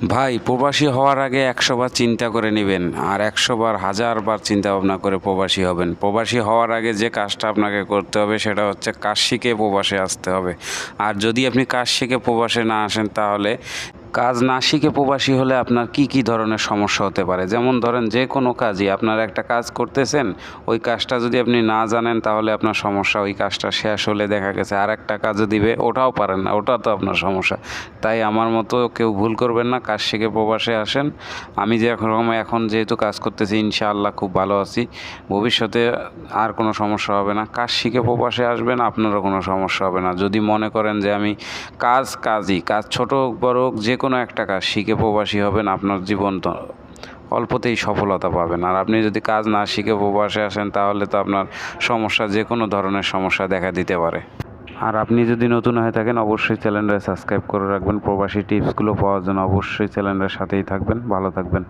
ভাই, প্রবাসী হওয়ার আগে ১০০ বার চিন্তা করে নেবেন আর ১০০ বার ১০০০ বার চিন্তা ভাবনা করে প্রবাসী হবেন। প্রবাসী হওয়ার আগে যে কাজটা আপনাকে করতে হবে সেটা হচ্ছে কাজ শিখে প্রবাসে আসতে হবে। আর যদি আপনি কাজ শিখে প্রবাসে না আসেন তাহলে কাজ না শিখে প্রবাসী হলে আপনার কি কি ধরনের সমস্যা হতে পারে, যেমন ধরেন যে কোনো কাজই আপনার একটা কাজ করতেছেন, ওই কাজটা যদি আপনি না জানেন তাহলে আপনার সমস্যা। ওই কাজটা শেষ হলে দেখা গেছে আর একটা কাজও দিবে, ওটাও পারেন না, ওটা তো আপনার সমস্যা। তাই আমার মতো কেউ ভুল করবেন না, কাজ শিখে প্রবাসে আসেন। আমি যে এখন যেহেতু কাজ করতেছি ইনশাআল্লাহ খুব ভালো আছি, ভবিষ্যতে আর কোনো সমস্যা হবে না। কাজ শিখে প্রবাসে আসবেন, আপনারও কোনো সমস্যা হবে না। যদি মনে করেন যে আমি কাজ ছোট হোক বড় হোক যে কোনো একটা কাজ শিখে প্রবাসী হবেন, আপনার জীবন তো অল্পতেই সফলতা পাবেন। আর আপনি যদি কাজ না শিখে প্রবাসে আসেন তাহলে তো আপনার সমস্যা, যে কোনো ধরনের সমস্যা দেখা দিতে পারে। আর আপনি যদি নতুন হয়ে থাকেন অবশ্যই চ্যানেলটা সাবস্ক্রাইব করে রাখবেন। প্রবাসী টিপসগুলো পাওয়ার জন্য অবশ্যই চ্যানেলের সাথেই থাকবেন। ভালো থাকবেন।